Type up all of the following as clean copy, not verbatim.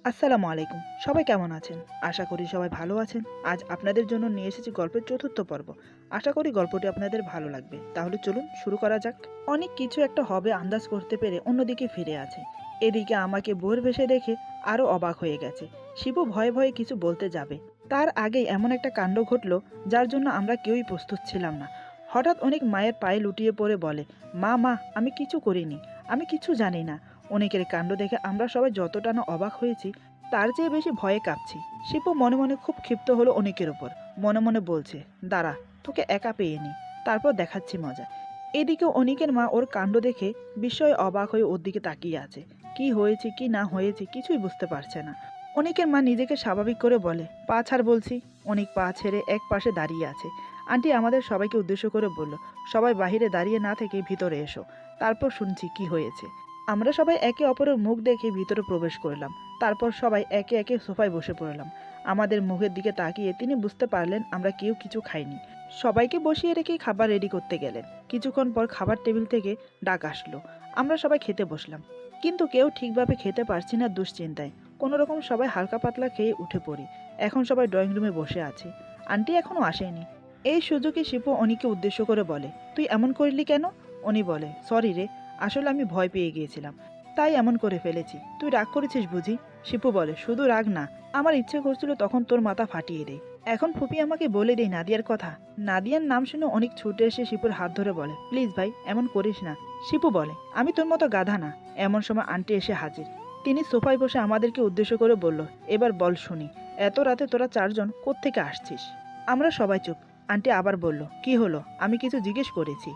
আসসালামু আলাইকুম। সবাই কেমন আছেন? আশা করি সবাই ভালো আছেন। আজ আপনাদের জন্য নিয়ে এসেছি গল্পের চতুর্থ পর্ব। আশা করি গল্পটি আপনাদের ভালো লাগবে। তাহলে চলুন শুরু করা যাক। অনেক কিছু একটা হবে আন্দাজ করতে পেরে অন্যদিকে ফিরে আছে। এদিকে আমাকে বোর ভেসে দেখে আরও অবাক হয়ে গেছে। শিবু ভয়ে ভয়ে কিছু বলতে যাবে, তার আগেই এমন একটা কাণ্ড ঘটলো যার জন্য আমরা কেউই প্রস্তুত ছিলাম না। হঠাৎ অনেক মায়ের পায়ে লুটিয়ে পড়ে বলে, মা মা, আমি কিছু করিনি, আমি কিছু জানি না। অনেকের কাণ্ড দেখে আমরা সবাই যতটা না অবাক হয়েছি, তার চেয়ে বেশি ভয়ে কাঁপছি। শিপু মনে মনে খুব ক্ষিপ্ত হলো অনেকের ওপর। মনে মনে বলছে, দাঁড়া, তোকে একা পেয়ে নি, তারপর দেখাচ্ছি মজা। এদিকে অনিকের মা ওর কাণ্ড দেখে বিস্ময়ে অবাক হয়ে ওর দিকে তাকিয়ে আছে। কি হয়েছে কি না হয়েছে কিছুই বুঝতে পারছে না। অনিকের মা নিজেকে স্বাভাবিক করে বলে, পা ছাড় বলছি। অনিক পা ছেড়ে এক পাশে দাঁড়িয়ে আছে। আন্টি আমাদের সবাইকে উদ্দেশ্য করে বলল, সবাই বাহিরে দাঁড়িয়ে না থেকে ভিতরে এসো, তারপর শুনছি কি হয়েছে। আমরা সবাই একে অপরের মুখ দেখে ভিতরে প্রবেশ করলাম। তারপর সবাই একে একে সোফায় বসে পড়লাম। আমাদের মুখের দিকে তাকিয়ে তিনি বুঝতে পারলেন আমরা কেউ কিছু খাইনি। সবাইকে বসিয়ে রেখে খাবার রেডি করতে গেলেন। কিছুক্ষণ পর খাবার টেবিল থেকে ডাক আসলো। আমরা সবাই খেতে বসলাম, কিন্তু কেউ ঠিকভাবে খেতে পারছি না দুশ্চিন্তায়। কোনো রকম সবাই হালকা পাতলা খেয়ে উঠে পড়ি। এখন সবাই ড্রয়িং রুমে বসে আছে। আন্টি এখনো আসেনি। এই সুযোগে শিপু অনিকে উদ্দেশ্য করে বলে, তুই এমন করলি কেন? অনি বলে, সরি রে, আসলে আমি ভয় পেয়ে গিয়েছিলাম, তাই এমন করে ফেলেছি। তুই রাগ করেছিস বুঝি? শিপু বলে, শুধু রাগ না, আমার ইচ্ছে করছিল তখন তোর মাথা ফাটিয়ে দেই। এখন ফুপি আমাকে বলে দেই নাদিয়ার কথা। নাদিয়ার নাম শুনে অনেক ছুটে এসে শিপুর হাত ধরে বলে, প্লিজ ভাই এমন করিস না। শিপু বলে, আমি তোর মতো গাধা না। এমন সময় আন্টি এসে হাজির। তিনি সোফায় বসে আমাদেরকে উদ্দেশ্য করে বলল, এবার বল শুনি, এত রাতে তোরা চারজন কোত্থেকে আসছিস? আমরা সবাই চুপ। আন্টি আবার বলল, কি হলো, আমি কিছু জিজ্ঞেস করেছি?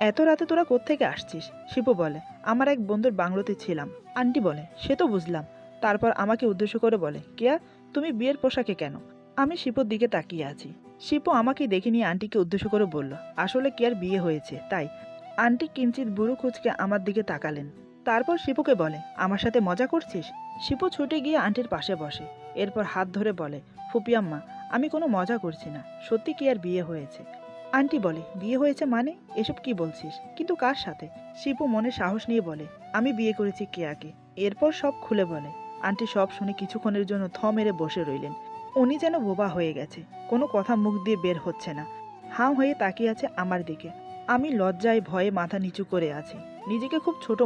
এত রাতে তোরা কোত্থেকে আসছিস? শিপু বলে, আমার এক বন্ধুর বাংলোতে ছিলাম। আন্টি বলে, সে তো বুঝলাম। তারপর আমাকে উদ্দেশ্য করে বলে, কেয়া, তুমি বিয়ের পোশাকে কেন? আমি শিপুর দিকে তাকিয়ে আছি। শিপু আমাকে দেখে নিয়ে আন্টিকে উদ্দেশ্য করে বলল, আসলে কেয়ার বিয়ে হয়েছে তাই। আন্টি কিঞ্চিত বুড়ো কুচকে আমার দিকে তাকালেন। তারপর শিপুকে বলে, আমার সাথে মজা করছিস? শিপু ছুটে গিয়ে আন্টির পাশে বসে। এরপর হাত ধরে বলে, ফুপিয়াম্মা, আমি কোনো মজা করছি না, সত্যি কেয়ার বিয়ে হয়েছে। আন্টি বলে, বিয়ে হয়েছে মানে? এসব কি বলছিস? কিন্তু কার সাথে? শিপু মনে সাহস নিয়ে বলে, আমি বিয়ে করেছি কেয়াকে। এরপর সব খুলে বলে। আন্টি সব শুনে কিছুক্ষণের জন্য থ মেরে বসে রইলেন। উনি যেন বোবা হয়ে গেছে, কোনো কথা মুখ দিয়ে বের হচ্ছে না। হাঁ হয়ে তাকিয়ে আছে আমার দিকে। আমি লজ্জায় ভয়ে মাথা নিচু করে আছি। নিজেকে খুব ছোট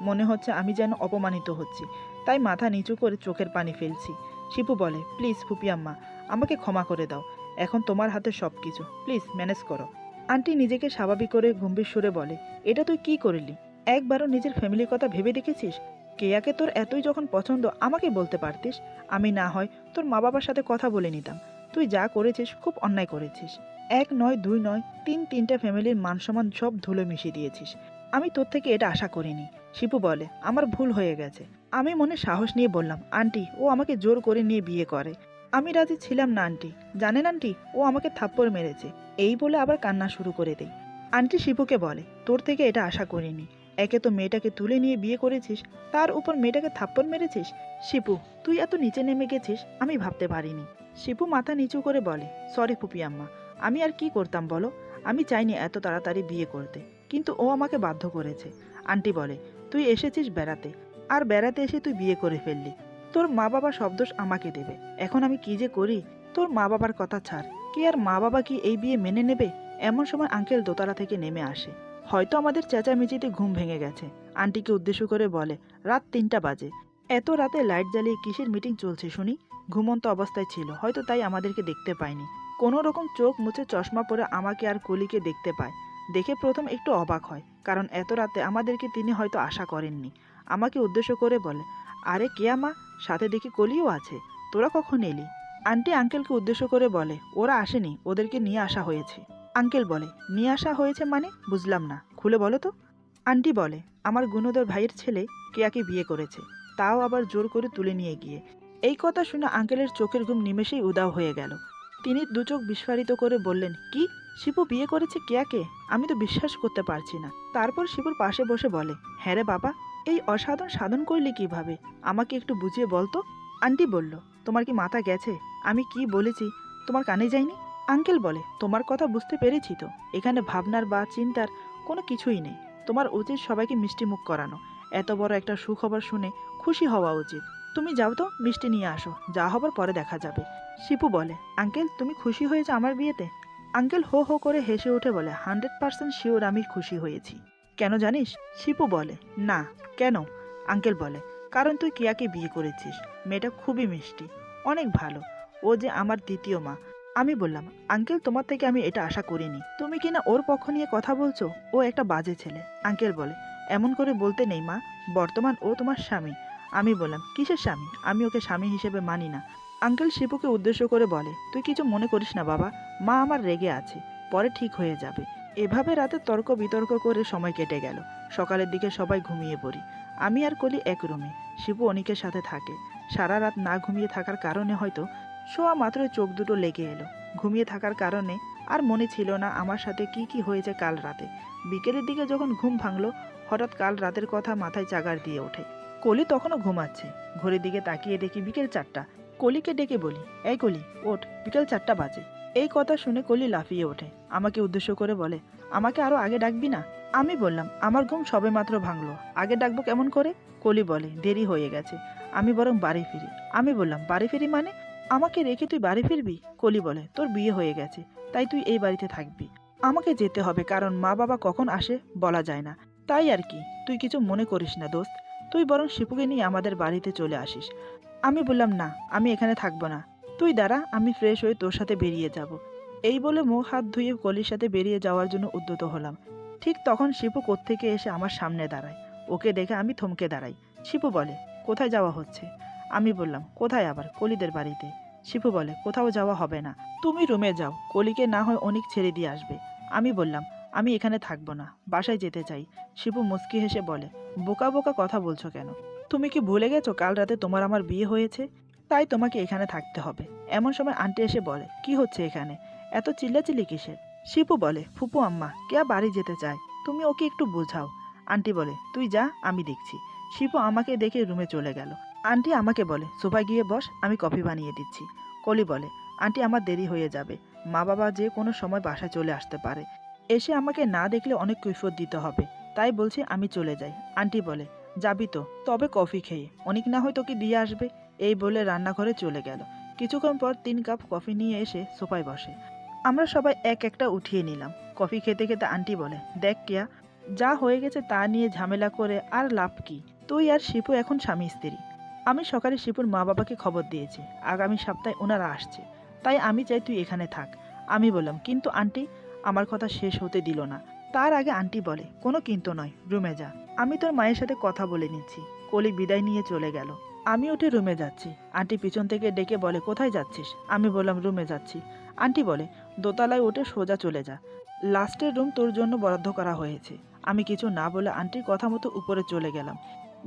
মনে হচ্ছে আমি যেন অপমানিত হচ্ছি। তাই মাথা নিচু করে চোখের পানি ফেলছি। শিপু বলে, প্লিজ ফুপিয়াম্মা, আমাকে ক্ষমা করে দাও। এখন তোমার হাতে সব কিছু, প্লিজ ম্যানেজ করো। আন্টি নিজেকে স্বাভাবিক করে গম্ভীর সুরে বলে, এটা তুই কি করলি? একবারও নিজের ফ্যামিলির কথা ভেবে দেখেছিস? কেয়াকে তোর এতই যখন পছন্দ আমাকে বলতে পারতিস। আমি না হয় তোর মা বাবার সাথে কথা বলে নিতাম। তুই যা করেছিস খুব অন্যায় করেছিস। এক নয়, দুই নয়, তিনটা ফ্যামিলির মান সম্মান সব ধুলো মিশিয়ে দিয়েছিস। আমি তোর থেকে এটা আশা করিনি। শিপু বলে, আমার ভুল হয়ে গেছে। আমি মনে সাহস নিয়ে বললাম, আন্টি ও আমাকে জোর করে নিয়ে বিয়ে করে। আমি রাজি ছিলাম না আন্টি। জানেন আন্টি, ও আমাকে থাপ্পড় মেরেছে। এই বলে আবার কান্না শুরু করে দেয়। আন্টি শিপুকে বলে, তোর থেকে এটা আশা করিনি। একে তো মেয়েটাকে তুলে নিয়ে বিয়ে করেছিস, তার উপর মেয়েটাকে থাপ্পড় মেরেছিস। শিপু, তুই এত নিচে নেমে গেছিস আমি ভাবতে পারিনি। শিপু মাথা নিচু করে বলে, সরি ফুপি আম্মা, আমি আর কি করতাম বলো? আমি চাইনি এত তাড়াতাড়ি বিয়ে করতে, কিন্তু ও আমাকে বাধ্য করেছে। আন্টি বলে, তুই এসেছিস বেড়াতে, আর বেড়াতে এসে তুই বিয়ে করে ফেললি। তোর মা বাবা সব দোষ আমাকে দেবে। এখন আমি কি যে করি? তোর মা বাবার কথা ছাড়, কি আর মা বাবা কি এই বিয়ে মেনে নেবে? এমন সময় আঙ্কেল দোতলা থেকে নেমে আসে। হয়তো আমাদের চেঁচামেচিতে ঘুম ভেঙে গেছে। আন্টিকে উদ্দেশ্য করে বলে, রাত 3টা বাজে। এত রাতে লাইট জ্বালিয়ে কিসের মিটিং চলছে শুনি? ঘুমন্ত অবস্থায় ছিল, হয়তো তাই আমাদেরকে দেখতে পায়নি। কোনো রকম চোখ মুছে চশমা পরে আমাকে আর কলিকে দেখতে পায়। দেখে প্রথম একটু অবাক হয়, কারণ এত রাতে আমাদেরকে তিনি হয়তো আশা করেননি। আমাকে উদ্দেশ্য করে বলে, আরে কেয়া মা, সাথে দেখি কলিও আছে, তোরা কখন এলি? আন্টি আঙ্কেলকে উদ্দেশ্য করে বলে, ওরা আসেনি, ওদেরকে নিয়ে আসা হয়েছে। আঙ্কেল বলে, নিয়ে আসা হয়েছে মানে? বুঝলাম না, খুলে বলো তো। আন্টি বলে, আমার গুণধর ভাইয়ের ছেলে কেয়াকে বিয়ে করেছে, তাও আবার জোর করে তুলে নিয়ে গিয়ে। এই কথা শুনে আঙ্কেলের চোখের ঘুম নিমেষেই উধাও হয়ে গেল। তিনি দুচোখ বিস্ফারিত করে বললেন, কি? শিপু বিয়ে করেছে কেয়াকে? আমি তো বিশ্বাস করতে পারছি না। তারপর শিপুর পাশে বসে বলে, হ্যাঁ রে বাবা, এই অসাধন সাধন করলি কিভাবে? আমাকে একটু বুঝিয়ে বলতো। আন্টি বলল, তোমার কি মাথা গেছে? আমি কি বলেছি তোমার কানে যায়নি? আঙ্কেল বলে, তোমার কথা বুঝতে পেরেছি তো, এখানে ভাবনার বা চিন্তার কোনো কিছুই নেই। তোমার উচিত সবাইকে মিষ্টি মুখ করানো। এত বড় একটা সুখবর শুনে খুশি হওয়া উচিত। তুমি যাও তো, মিষ্টি নিয়ে আসো, যা হবার পরে দেখা যাবে। শিপু বলে, আঙ্কেল তুমি খুশি হয়েছে আমার বিয়েতে? আঙ্কেল হো হো করে হেসে উঠে বলে, 100% শিওর আমি খুশি হয়েছি। কেন জানিস? শিপু বলে, না। কেন? আঙ্কেল বলে, কারণ তুই কিয়াকে বিয়ে করেছিস। মেয়েটা খুবই মিষ্টি, অনেক ভালো, ও যে আমার দ্বিতীয় মা। আমি বললাম, আঙ্কেল তোমার থেকে আমি এটা আশা করিনি। তুমি কিনা ওর পক্ষ নিয়ে কথা বলছো, ও একটা বাজে ছেলে। আঙ্কেল বলে, এমন করে বলতে নেই মা, বর্তমান ও তোমার স্বামী। আমি বললাম, কিসের স্বামী? আমি ওকে স্বামী হিসেবে মানি না। আঙ্কেল শিপুকে উদ্দেশ্য করে বলে, তুই কিছু মনে করিস না বাবা, মা আমার রেগে আছে, পরে ঠিক হয়ে যাবে। এভাবে রাতে তর্ক বিতর্ক করে সময় কেটে গেল। সকালের দিকে সবাই ঘুমিয়ে পড়ি। আমি আর কলি এক রুমে, শিপু অনিকের সাথে থাকে। সারা রাত না ঘুমিয়ে থাকার কারণে হয়তো শোয়া মাত্র চোখ দুটো লেগে এলো। ঘুমিয়ে থাকার কারণে আর মনে ছিল না আমার সাথে কি কি হয়েছে কাল রাতে। বিকেলের দিকে যখন ঘুম ভাঙলো, হঠাৎ কাল রাতের কথা মাথায় চাগার দিয়ে ওঠে। কলি তখনও ঘুমাচ্ছে। ঘড়ির দিকে তাকিয়ে দেখি বিকেল 4টা। কলিকে ডেকে বলি, এই কলি ওঠ, বিকেল 4টা বাজে। এই কথা শুনে কলি লাফিয়ে ওঠে, আমাকে উদ্দেশ্য করে বলে, আমাকে আরো আগে ডাকবি না? আমি বললাম, আমার ঘুম সবে মাত্র ভাঙলো, আগে ডাকবো কেমন করে? কলি বলে, দেরি হয়ে গেছে, আমি বরং বাড়ি ফিরি। আমি বললাম, বাড়ি ফিরি মানে? আমাকে রেখে তুই বাড়ি ফিরবি? কলি বলে, তোর বিয়ে হয়ে গেছে, তাই তুই এই বাড়িতে থাকবি। আমাকে যেতে হবে, কারণ মা বাবা কখন আসে বলা যায় না, তাই আর কি। তুই কিছু মনে করিস না দোস্ত, তুই বরং শিপুকে নিয়ে আমাদের বাড়িতে চলে আসিস। আমি বললাম, না, আমি এখানে থাকবো না, তুই দাঁড়া, আমি ফ্রেশ হয়ে তোর সাথে বেরিয়ে যাব। এই বলে মুখ হাত ধুয়ে কলির সাথে বেরিয়ে যাওয়ার জন্য উদ্যত হলাম। ঠিক তখন শিপু কোত্থেকে এসে আমার সামনে দাঁড়ায়। ওকে দেখে আমি থমকে দাঁড়াই। শিপু বলে, কোথায় যাওয়া হচ্ছে? আমি বললাম, কোথায় আবার? কলিদের বাড়িতে। শিপু বলে, কোথাও যাওয়া হবে না, তুমি রুমে যাও, কলিকে না হয় অনেক ছেড়ে দিয়ে আসবে। আমি বললাম, আমি এখানে থাকবো না, বাসায় যেতে চাই। শিপু মুচকি হেসে বলে, বোকা বোকা কথা বলছো কেন? তুমি কি ভুলে গেছো কাল রাতে তোমার আমার বিয়ে হয়েছে? তাই তোমাকে এখানে থাকতে হবে। এমন সময় আন্টি এসে বলে, কি হচ্ছে এখানে, এত চিল্লাচিল্লি কিসের? শিপু বলে, ফুপু আম্মা কেয়া বাড়ি যেতে চায়, তুমি ওকে একটু বোঝাও। আন্টি বলে, তুই যা, আমি দেখছি। শিপু আমাকে দেখে রুমে চলে গেল। আন্টি আমাকে বলে, সোফায় গিয়ে বস, আমি কফি বানিয়ে দিচ্ছি। কলি বলে, আন্টি আমার দেরি হয়ে যাবে, মা বাবা যে কোনো সময় বাসায় চলে আসতে পারে, এসে আমাকে না দেখলে অনেক কৈফিয়ত দিতে হবে, তাই বলছি আমি চলে যাই। আন্টি বলে, যাবি তো, তবে কফি খেয়ে, অনেক না হয় তোকে দিয়ে আসবে। এই বলে রান্নাঘরে চলে গেল। কিছুক্ষণ পর 3 কাপ কফি নিয়ে এসে সোফায় বসে। আমরা সবাই এক একটা উঠিয়ে নিলাম। কফি খেতে খেতে আন্টি বলে, দেখ কিয়া, যা হয়ে গেছে তা নিয়ে ঝামেলা করে আর লাভ কি? তুই আর শিপু এখন স্বামী স্ত্রী। আমি সকালে শিপুর মা বাবাকে খবর দিয়েছি, আগামী সপ্তাহে ওনারা আসছে, তাই আমি চাই তুই এখানে থাক। আমি বললাম, কিন্তু আন্টি। আমার কথা শেষ হতে দিল না। তার আগে আন্টি বলে, কোনো কিন্তু নয়, রুমে যা, আমি তোর মায়ের সাথে কথা বলে নিচ্ছি। কলি বিদায় নিয়ে চলে গেল। আমি উঠে রুমে যাচ্ছি। আন্টি পিছন থেকে ডেকে বলে, কোথায় যাচ্ছিস? আমি বললাম, রুমে যাচ্ছি। আন্টি বলে, দোতলায় উঠে সোজা চলে যা, লাস্টের রুম তোর জন্য বরাদ্দ করা হয়েছে। আমি কিছু না বলে আন্টির কথা মতো উপরে চলে গেলাম।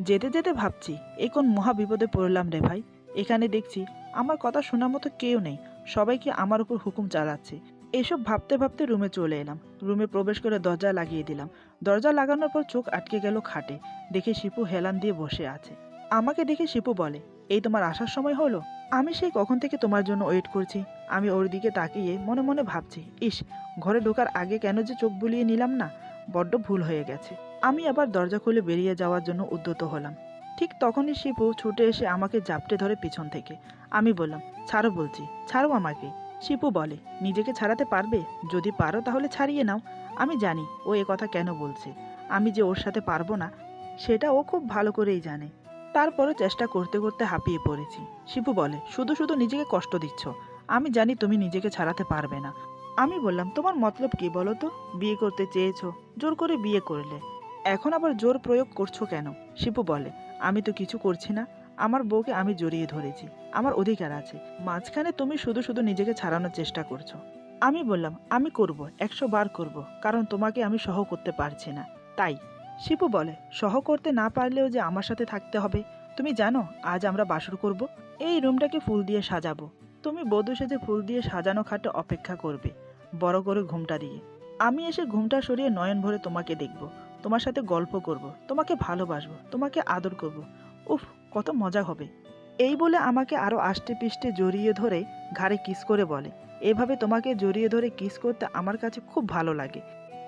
যেতে যেতে ভাবছি, এ কোন মহা বিপদে পড়লাম রে ভাই। এখানে দেখছি আমার কথা শোনার মতো কেউ নেই, সবাইকে আমার উপর হুকুম চালাচ্ছে। এসব ভাবতে ভাবতে রুমে চলে এলাম। রুমে প্রবেশ করে দরজা লাগিয়ে দিলাম। দরজা লাগানোর পর চোখ আটকে গেল খাটে, দেখে শিপু হেলান দিয়ে বসে আছে। আমাকে দেখে শিপু বলে, এই তোমার আসার সময় হলো? আমি সেই কখন থেকে তোমার জন্য ওয়েট করছি। আমি ওর দিকে তাকিয়ে মনে মনে ভাবছি, ইস, ঘরে ঢোকার আগে কেন যে চোখ বুলিয়ে নিলাম না, বড্ড ভুল হয়ে গেছে। আমি আবার দরজা খুলে বেরিয়ে যাওয়ার জন্য উদ্যত হলাম। ঠিক তখনই শিপু ছুটে এসে আমাকে জাপটে ধরে পিছন থেকে। আমি বললাম, ছাড়ো বলছি, ছাড়ো আমাকে। শিপু বলে, নিজেকে ছাড়াতে পারবে? যদি পারো তাহলে ছাড়িয়ে নাও। আমি জানি ও এ কথা কেন বলছে, আমি যে ওর সাথে পারবো না সেটা ও খুব ভালো করেই জানে। তারপরও চেষ্টা করতে করতে হাঁপিয়ে পড়েছি। শিপু বলে, শুধু শুধু নিজেকে কষ্ট দিচ্ছ, আমি জানি তুমি নিজেকে ছাড়াতে পারবে না। আমি বললাম, তোমার মতলব কি বলো তো? বিয়ে করতে চেয়েছো, জোর করে বিয়ে করলে, এখন আবার জোর প্রয়োগ করছো কেন? শিপু বলে, আমি তো কিছু করছি না, আমার বউকে আমি জড়িয়ে ধরেছি, আমার অধিকার আছে, মাঝখানে তুমি শুধু শুধু নিজেকে ছাড়ানোর চেষ্টা করছো। আমি বললাম, আমি করব, 100 বার করব, কারণ তোমাকে আমি সহ করতে পারছি না, তাই। শিপু বলে, সহ করতে না পারলেও যে আমার সাথে থাকতে হবে। তুমি জানো আজ আমরা বাসর করব, এই রুমটাকে ফুল দিয়ে সাজাবো, তুমি বধূ সেজে ফুল দিয়ে সাজানো খাটে অপেক্ষা করবে, বড় করে ঘুমটা দিয়ে। আমি এসে ঘুমটা সরিয়ে নয়ন ভরে তোমাকে দেখব, তোমার সাথে গল্প করব, তোমাকে ভালোবাসবো, তোমাকে আদর করব। উফ, কত মজা হবে। এই বলে আমাকে আরো আষ্টে পিষ্টে জড়িয়ে ধরে ঘাড়ে কিস করে বলে, এভাবে তোমাকে জড়িয়ে ধরে কিস করতে আমার কাছে খুব ভালো লাগে।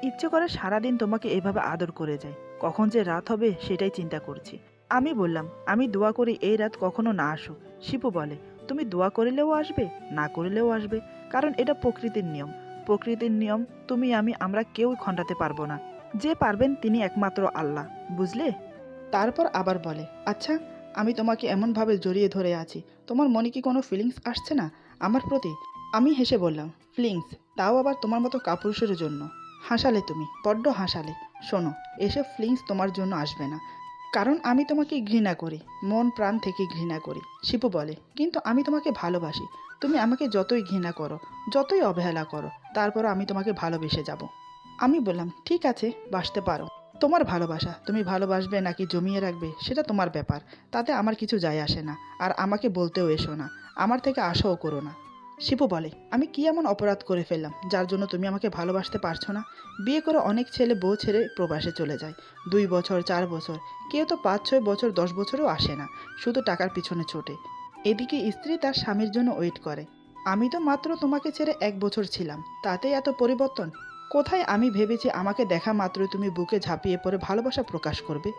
ইচ্ছে করে সারাদিন তোমাকে এভাবে আদর করে যায়, কখন যে রাত হবে সেটাই চিন্তা করছি। আমি বললাম, আমি দোয়া করি এই রাত কখনো না আসুক। শিপু বলে, তুমি দোয়া করিলেও আসবে, না করিলেও আসবে, কারণ এটা প্রকৃতির নিয়ম। প্রকৃতির নিয়ম তুমি আমি আমরা কেউই খণ্ডাতে পারবো না। যে পারবেন তিনি একমাত্র আল্লাহ, বুঝলে? তারপর আবার বলে, আচ্ছা, আমি তোমাকে এমনভাবে জড়িয়ে ধরে আছি, তোমার মনে কি কোনো ফিলিংস আসছে না আমার প্রতি? আমি হেসে বললাম, ফিলিংস? তাও আবার তোমার মতো কাপুরুষের জন্য? হাসালে তুমি, বড্ড হাসালে। শোনো, এসব ফিলিংস তোমার জন্য আসবে না, কারণ আমি তোমাকে ঘৃণা করি, মন প্রাণ থেকে ঘৃণা করি। শিপু বলে, কিন্তু আমি তোমাকে ভালোবাসি। তুমি আমাকে যতই ঘৃণা করো, যতই অবহেলা করো, তারপরও আমি তোমাকে ভালোবেসে যাব। আমি বললাম, ঠিক আছে, বাসতে পারো। তোমার ভালোবাসা তুমি ভালোবাসবে নাকি জমিয়ে রাখবে সেটা তোমার ব্যাপার, তাতে আমার কিছু যায় আসে না। আর আমাকে বলতেও এসো না, আমার থেকে আশাও করো না। শিপু বলে, আমি কি এমন অপরাধ করে ফেললাম যার জন্য তুমি আমাকে ভালোবাসতে পারছো না? বিয়ে করে অনেক ছেলে বউ ছেড়ে প্রবাসে চলে যায়, 2 বছর 4 বছর, কেউ তো 5-6 বছর 10 বছরও আসে না, শুধু টাকার পিছনে ছোটে। এদিকে স্ত্রী তার স্বামীর জন্য ওয়েট করে। আমি তো মাত্র তোমাকে ছেড়ে 1 বছর ছিলাম, তাতেই এত পরিবর্তন? কোথায় আমি ভেবেছি আমাকে দেখা মাত্রই তুমি বুকে ঝাঁপিয়ে পড়ে ভালোবাসা প্রকাশ করবে,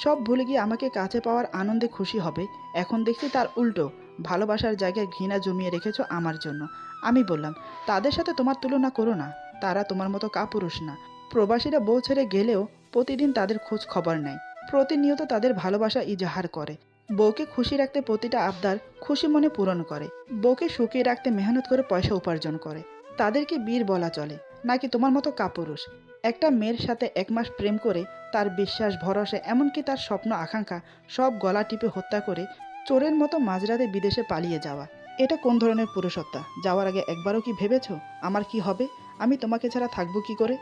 সব ভুলে গিয়ে আমাকে কাছে পাওয়ার আনন্দে খুশি হবে। এখন দেখছি তার উল্টো, ভালোবাসার জায়গায় ঘৃণা জমিয়ে রেখেছো আমার জন্য। আমি বললাম, তাদের সাথে তোমার তুলনা করো না, তারা তোমার মতো কাপুরুষ না। প্রবাসীরা বউ ছেড়ে গেলেও প্রতিদিন তাদের খোঁজ খবর নেয়, প্রতিনিয়ত তাদের ভালোবাসা ইজাহার করে, বউকে খুশি রাখতে প্রতিটা আবদার খুশি মনে পূরণ করে, বউকে সুখে রাখতে মেহনত করে পয়সা উপার্জন করে। তাদেরকে বীর বলা চলে নাকি তোমার মতো কাপুরুষ? একটা মেয়ের সাথে 1 মাস প্রেম করে তার বিশ্বাস ভরসা এমনকি তার স্বপ্ন আকাঙ্ক্ষা সব গলা টিপে হত্যা করে চোরের মতো মাঝরাতে বিদেশে পালিয়ে যাওয়া, এটা কোন ধরনের পুরুষত্বা? যাওয়ার আগে একবারও কি ভেবেছো আমার কি হবে? আমি তোমাকে ছাড়া থাকবো কি করে?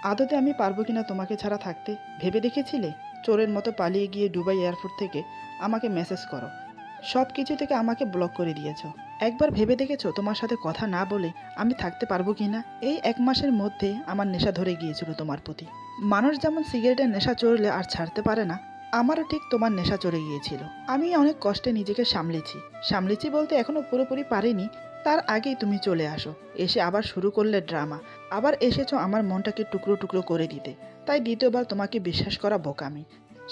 আদতে আমি পারবো কিনা তোমাকে ছাড়া থাকতে ভেবে দেখেছিলে? চোরের মতো পালিয়ে গিয়ে দুবাই এয়ারপোর্ট থেকে আমাকে মেসেজ করো, সব কিছু থেকে আমাকে ব্লক করে দিয়েছো। একবার ভেবে দেখেছো তোমার সাথে কথা না বলে আমি থাকতে পারবো কি না? এই 1 মাসের মধ্যে আমার নেশা ধরে গিয়েছিল তোমার প্রতি। মানুষ যেমন সিগারেটের নেশা চড়লে আর ছাড়তে পারে না, আমারও ঠিক তোমার নেশা চড়ে গিয়েছিল। আমি অনেক কষ্টে নিজেকে সামলেছি বলতে এখনো পুরোপুরি পারিনি। তার আগেই তুমি চলে আসো, এসে আবার শুরু করলে ড্রামা। আবার এসেছো আমার মনটাকে টুকরো টুকরো করে দিতে, তাই দ্বিতীয়বার তোমাকে বিশ্বাস করা বোকামি।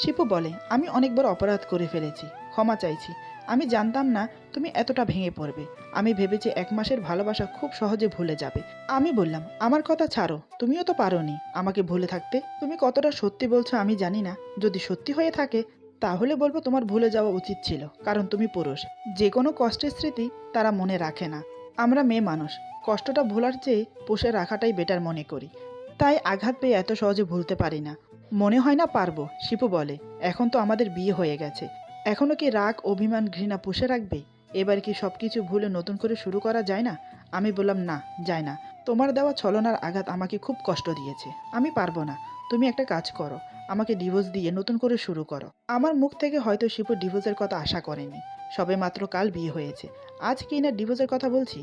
শিপু বলে, আমি অনেক বড় অপরাধ করে ফেলেছি, ক্ষমা চাইছি। আমি জানতাম না তুমি এতটা ভেঙে পড়বে। আমি ভেবেছি 1 মাসের ভালোবাসা খুব সহজে ভুলে যাবে। আমি বললাম, আমার কথা ছাড়ো, তুমিও তো পারোনি আমাকে ভুলে থাকতে। তুমি কতটা সত্যি বলছো আমি জানি না, যদি সত্যি হয়ে থাকে তাহলে বলবো তোমার ভুলে যাওয়া উচিত ছিল, কারণ তুমি পুরুষ। যে কোনো কষ্টের স্মৃতি তারা মনে রাখে না। আমরা মেয়ে মানুষ, কষ্টটা ভোলার চেয়ে পুষে রাখাটাই বেটার মনে করি, তাই আঘাত পেয়ে এত সহজে ভুলতে পারি না। মনে হয় না পারবো। শিপু বলে, এখন তো আমাদের বিয়ে হয়ে গেছে, এখনো কি রাগ অভিমান ঘৃণা পুষে রাখবে? এবার কি সব কিছু ভুলে নতুন করে শুরু করা যায় না? আমি বললাম, না, যায় না। তোমার দেওয়া ছলনার আঘাত আমাকে খুব কষ্ট দিয়েছে, আমি পারবো না। তুমি একটা কাজ করো, আমাকে ডিভোর্স দিয়ে নতুন করে শুরু করো। আমার মুখ থেকে হয়তো শিপু ডিভোর্সের কথা আশা করেনি, সবে মাত্র কাল বিয়ে হয়েছে, আজ কি না ডিভোর্সের কথা বলছি।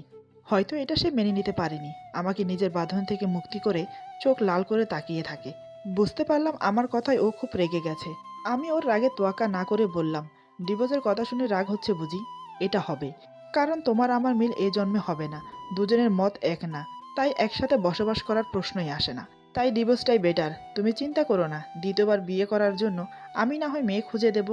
হয়তো এটা সে মেনে নিতে পারেনি, আমাকে নিজের বাঁধন থেকে মুক্তি করে চোখ লাল করে তাকিয়ে থাকে। বুঝতে পারলাম আমার কথায় ও খুব রেগে গেছে। আমি ওর রাগে তোয়াক্কা না করে বললাম, ডিভোর্সের কথা শুনে রাগ হচ্ছে বুঝি? এটা হবে, কারণ তোমার আমার মিল এ জন্মে হবে না, দুজনের মত এক না, তাই একসাথে বসবাস করার প্রশ্নই আসে না। তাই ডিভোর্সটাই বেটার, তুমি চিন্তা করো না। দ্বিতীয়বার বিয়ে করার জন্য আমি না হয় মেয়ে খুঁজে দেব।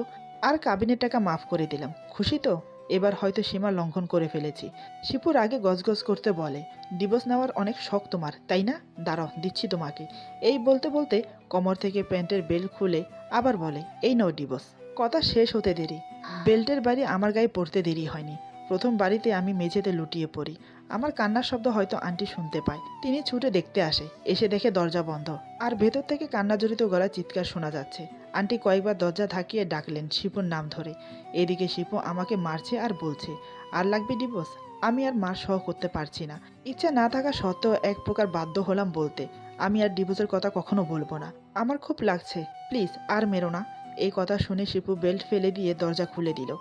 আর কাবিনের টাকা মাফ করে দিলাম, খুশি তো? এবার হয়তো সীমা লঙ্ঘন করে ফেলেছি। শিপুর আগে গজগজ করতে বলে, ডিভোর্স নেওয়ার অনেক শখ তোমার, তাই না? দাঁড়াও, দিচ্ছি তোমাকে। এই বলতে বলতে কোমর থেকে প্যান্টের বেল্ট খুলে আবার বলে, এই নাও ডিভোর্স। কথা শেষ হতে দেরি, বেল্টের বাড়ি আমার গায়ে পড়তে দেরি হয়নি। প্রথম বাড়িতে আমি মেঝেতে লুটিয়ে পড়ি। আমার কান্নার শব্দ হয়তো আন্টি শুনতে পায়, তিনি ছুটে দেখতে আসে, এসে দেখে দরজা বন্ধ, আর ভেতর থেকে কান্নাজড়িত গলায় চিৎকার শোনা যাচ্ছে। আন্টি কয়েকবার দরজা ধাকিয়ে ডাকলেন শিপুর নাম ধরে। এদিকে শিপু আমাকে মারছে আর বলছে, আর লাগবে ডিভোর্স? আমি আর মার সহ করতে পারছি না। ইচ্ছা না থাকা সত্ত্বেও এক প্রকার বাধ্য হলাম বলতে, আমি আর ডিভোর্সের কথা কখনো বলবো না, আমার খুব লাগছে, প্লিজ আর মেরো না। এই কথা শুনে শিপু বেল্ট ফেলে দিয়ে দরজা খুলে দিল।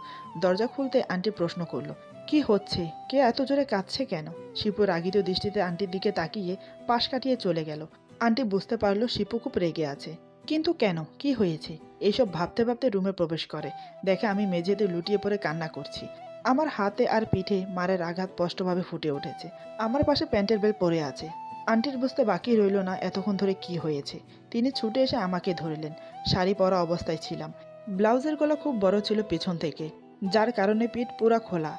দরজা খুলতে আন্টি প্রশ্ন করলো, কি হচ্ছে? কে এত জোরে কাঁদছে কেন? শিপু রাগিত দৃষ্টিতে আন্টির দিকে তাকিয়ে পাশ কাটিয়ে চলে গেল। আন্টি বুঝতে পারলো শিপু খুব রেগে আছে, কিন্তু কেন, কি হয়েছে? এইসব ভাবতে ভাবতে রুমে প্রবেশ করে, দেখে আমি মেঝেতে লুটিয়ে পড়ে কান্না করছি। আমার হাতে আর পিঠে মারের আঘাত স্পষ্টভাবে ফুটে উঠেছে। আমার পাশে প্যান্টের বেল্ট পরে আছে। আন্টির বুঝতে বাকি রইল না এতক্ষণ ধরে কি হয়েছে। তিনি ছুটে এসে আমাকে ধরলেন। শাড়ি পরা অবস্থায় ছিলাম, ব্লাউজের গলা খুব বড় ছিল পেছন থেকে, যার কারণে পিঠ পুরা খোলা।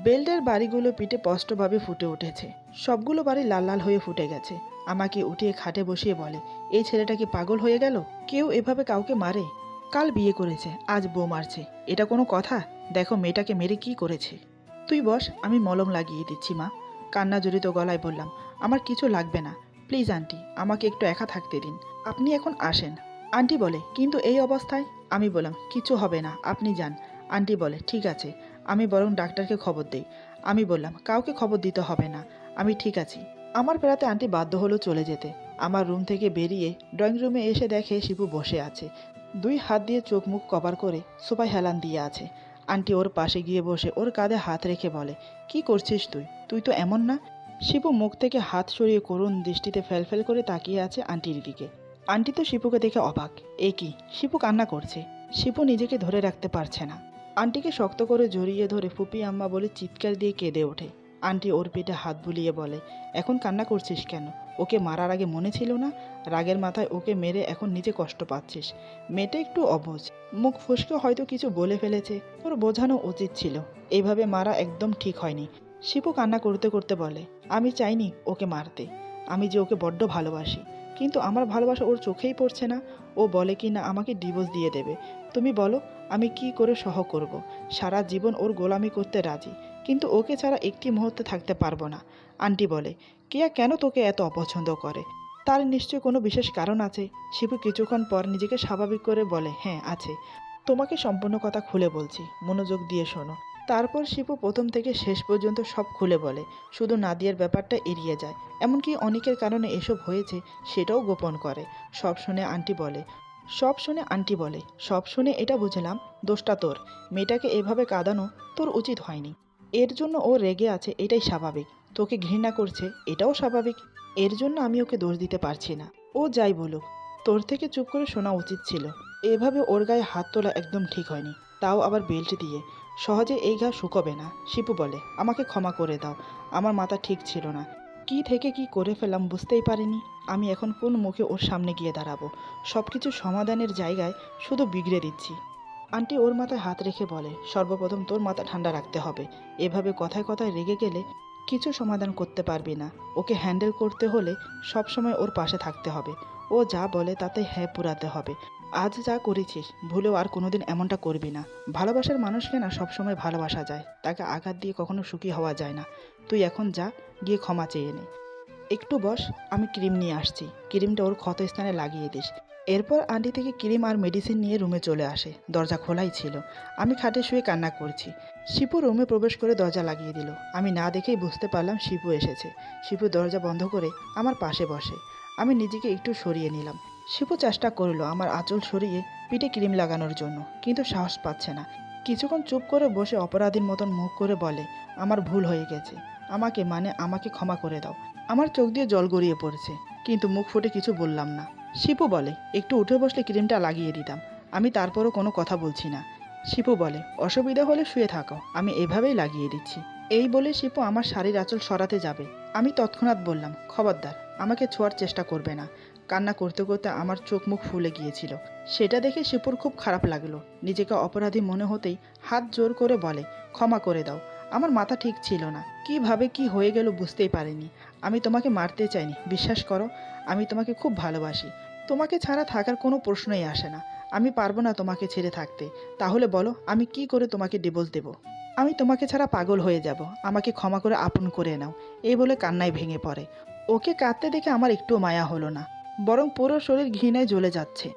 বেল্টের বাড়িগুলো পিঠে স্পষ্টভাবে ফুটে উঠেছে, সবগুলো বাড়ি লাল লাল হয়ে ফুটে গেছে। আমাকে উঠিয়ে খাটে বসিয়ে বলে, এই ছেলেটা কি পাগল হয়ে গেল? কেউ এভাবে কাউকে মারে? কাল বিয়ে করেছে, আজ বউ মারছে, এটা কোনো কথা? দেখো মেয়েটাকে মেরে কি করেছে। তুই বস, আমি মলম লাগিয়ে দিচ্ছি মা। কান্না জড়িত গলায় বললাম, আমার কিছু লাগবে না, প্লিজ আন্টি, আমাকে একটু একা থাকতে দিন, আপনি এখন আসেন। আন্টি বলে, কিন্তু এই অবস্থায়? আমি বললাম, কিছু হবে না, আপনি যান। আন্টি বলে, ঠিক আছে, আমি বরং ডাক্তারকে খবর দেই। আমি বললাম, কাউকে খবর দিতে হবে না, আমি ঠিক আছি। আমার বেড়াতে আন্টি বাধ্য হলো চলে যেতে। আমার রুম থেকে বেরিয়ে ড্রয়িং রুমে এসে দেখে শিপু বসে আছে, দুই হাত দিয়ে চোখ মুখ কভার করে সোফায় হেলান দিয়ে আছে। আন্টি ওর পাশে গিয়ে বসে ওর কাঁধে হাত রেখে বলে, কি করছিস তুই? তুই তো এমন না। শিপু মুখ থেকে হাত সরিয়ে করুণ দৃষ্টিতে ফেলফেল করে তাকিয়ে আছে আন্টির দিকে। আন্টি তো শিপুকে দেখে অবাক, এ কি, শিপু কান্না করছে। শিপু নিজেকে ধরে রাখতে পারছে না, আন্টিকে শক্ত করে জড়িয়ে ধরে ফুপি আম্মা বলে চিৎকার দিয়ে কেঁদে ওঠে। আন্টি ওর পিঠে হাত বুলিয়ে বলে, এখন কান্না করছিস কেন? ওকে মারার আগে মনে ছিল না? রাগের মাথায় ওকে মেরে এখন নিজে কষ্ট পাচ্ছিস। মেয়েটা একটু অবুঝ, মুখ ফসকে হয়তো কিছু বলে ফেলেছে, তোর বোঝানো উচিত ছিল, এইভাবে মারা একদম ঠিক হয়নি। শিপু কান্না করতে করতে বলে, আমি চাইনি ওকে মারতে, আমি যে ওকে বড্ড ভালোবাসি, কিন্তু আমার ভালোবাসা ওর চোখেই পড়ছে না। ও বলে কি না আমাকে ডিভোর্স দিয়ে দেবে। তুমি বলো আমি কি করে সহ করব? সারা জীবন ওর গোলামি করতে রাজি, কিন্তু ওকে ছাড়া একটি মুহূর্তে থাকতে পারবো না। আন্টি বলে, কেয়া কেন তোকে এত অপছন্দ করে? তার নিশ্চয় কোনো বিশেষ কারণ আছে। শিপু কিছুক্ষণ পর নিজেকে স্বাভাবিক করে বলে, হ্যাঁ আছে, তোমাকে সম্পূর্ণ কথা খুলে বলছি, মনোযোগ দিয়ে শোনো। তারপর শিপু প্রথম থেকে শেষ পর্যন্ত সব খুলে বলে, শুধু নাদিয়ার ব্যাপারটা এড়িয়ে যায়, এমনকি অনেকের কারণে এসব হয়েছে সেটাও গোপন করে। সব শুনে আন্টি বলে, সব শুনে এটা বুঝলাম দোষটা তোর, মেয়েটাকে এভাবে কাঁদানো তোর উচিত হয়নি। এর জন্য ও রেগে আছে, এটাই স্বাভাবিক। তোকে ঘৃণা করছে, এটাও স্বাভাবিক। এর জন্য আমি ওকে দোষ দিতে পারছি না। ও যাই বলুক, তোর থেকে চুপ করে শোনা উচিত ছিল। এভাবে ওর গায়ে হাত তোলা একদম ঠিক হয়নি, তাও আবার বেল্ট দিয়ে। সহজে এই ঘা শুকোবে না। শিপু বলে, আমাকে ক্ষমা করে দাও, আমার মাথা ঠিক ছিল না, কি থেকে কি করে ফেলাম বুঝতেই পারিনি। আমি এখন কোন মুখে ওর সামনে গিয়ে দাঁড়াবো? সব কিছু সমাধানের জায়গায় শুধু বিগড়ে দিচ্ছি। আন্টি ওর মাথায় হাত রেখে বলে, সর্বপ্রথম তোর মাথা ঠান্ডা রাখতে হবে। এভাবে কথায় কথায় রেগে গেলে কিছু সমাধান করতে পারবি না। ওকে হ্যান্ডেল করতে হলে সবসময় ওর পাশে থাকতে হবে। ও যা বলে তাতে হ্যাঁ পুরাতে হবে। আজ যা করেছিস ভুলেও আর কোনোদিন এমনটা করবি না। ভালোবাসার মানুষকে না সবসময় ভালোবাসা যায়, তাকে আঘাত দিয়ে কখনো সুখী হওয়া যায় না। তুই এখন যা, গিয়ে ক্ষমা চেয়ে নে। একটু বস, আমি ক্রিম নিয়ে আসছি, ক্রিমটা ওর ক্ষতস্থানে লাগিয়ে দিস। এরপর আন্টি থেকে ক্রিম আর মেডিসিন নিয়ে রুমে চলে আসে। দরজা খোলাই ছিল, আমি খাটে শুয়ে কান্না করছি। শিপু রুমে প্রবেশ করে দরজা লাগিয়ে দিল। আমি না দেখেই বুঝতে পারলাম শিপু এসেছে। শিপু দরজা বন্ধ করে আমার পাশে বসে। আমি নিজেকে একটু সরিয়ে নিলাম। শিপু চেষ্টা করলো আমার আঁচল সরিয়ে পিঠে ক্রিম লাগানোর জন্য, কিন্তু সাহস পাচ্ছে না। কিছুক্ষণ চুপ করে বসে অপরাধীর মতন মুখ করে বলে, আমার ভুল হয়ে গেছে, আমাকে ক্ষমা করে দাও। আমার চোখ দিয়ে জল গড়িয়ে পড়ছে, কিন্তু মুখ ফুটে কিছু বললাম না। শিপু বলে, একটু উঠে বসলে ক্রিমটা লাগিয়ে দিতাম। আমি তারপরও কোনো কথা বলছি না। শিপু বলে, অসুবিধা হলে শুয়ে থাকো, আমি এভাবেই লাগিয়ে দিচ্ছি। এই বলে শিপু আমার শাড়ির আঁচল সরাতে যাবে। আমি তৎক্ষণাৎ বললাম, খবরদার, আমাকে ছোঁয়ার চেষ্টা করবে না। কান্না করতে করতে আমার চোখ মুখ ফুলে গিয়েছিল। সেটা দেখে শিপুর খুব খারাপ লাগলো। নিজেকে অপরাধী মনে হতেই হাত জোর করে বলে, ক্ষমা করে দাও, আমার মাথা ঠিক ছিল না, কিভাবে কি হয়ে গেল বুঝতেই পারিনি। আমি তোমাকে মারতে চাইনি, বিশ্বাস করো, আমি তোমাকে খুব ভালোবাসি। তোমাকে ছাড়া থাকার কোনো প্রশ্নই আসে না। আমি পারবো না তোমাকে ছেড়ে থাকতে। তাহলে বলো আমি কি করে তোমাকে ডিভোর্স দেব? আমি তোমাকে ছাড়া পাগল হয়ে যাব। আমাকে ক্ষমা করে আপন করে নাও। এই বলে কান্নায় ভেঙে পড়ে। ওকে কাঁদতে দেখে আমার একটুও মায়া হলো না, বরং পুরো শরীর ঘৃণায় জ্বলে যাচ্ছে।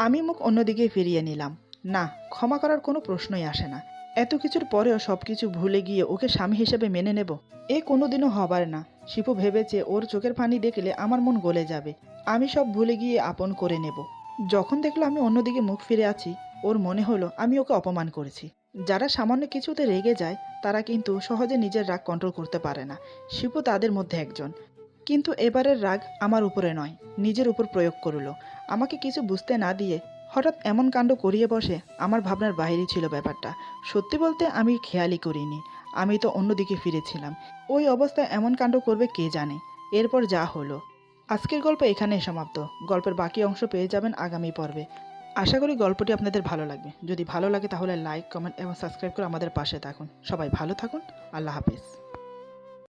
আমি মুখ অন্যদিকে ফিরিয়ে নিলাম। না, ক্ষমা করার কোনো প্রশ্নই আসে না। এত কিছুর পরেও সব কিছু ভুলে গিয়ে ওকে স্বামী হিসেবে মেনে নেব, এ কোনোদিনও হবার না। শিপু ভেবেছে ওর চোখের পানি দেখলে আমার মন গলে যাবে, আমি সব ভুলে গিয়ে আপন করে নেব। যখন দেখলো আমি অন্যদিকে মুখ ফিরে আছি, ওর মনে হলো আমি ওকে অপমান করেছি। যারা সামান্য কিছুতে রেগে যায় তারা কিন্তু সহজে নিজের রাগ কন্ট্রোল করতে পারে না। শিপু তাদের মধ্যে একজন। কিন্তু এবারের রাগ আমার উপরে নয়, নিজের উপর প্রয়োগ করলো। আমাকে কিছু বুঝতে না দিয়ে হঠাৎ এমন কাণ্ড করিয়ে বসে, আমার ভাবনার বাইরেই ছিল ব্যাপারটা। সত্যি বলতে আমি খেয়ালই করিনি, আমি তো অন্যদিকে ফিরেছিলাম। ওই অবস্থায় এমন কাণ্ড করবে কে জানে। এরপর যা হলো। আজকের গল্প এখানেই সমাপ্ত। গল্পের বাকি অংশ পেয়ে যাবেন আগামী পর্বে। আশা করি গল্পটি আপনাদের ভালো লাগবে। যদি ভালো লাগে তাহলে লাইক, কমেন্ট এবং সাবস্ক্রাইব করে আমাদের পাশে থাকুন। সবাই ভালো থাকুন। আল্লাহ হাফেজ।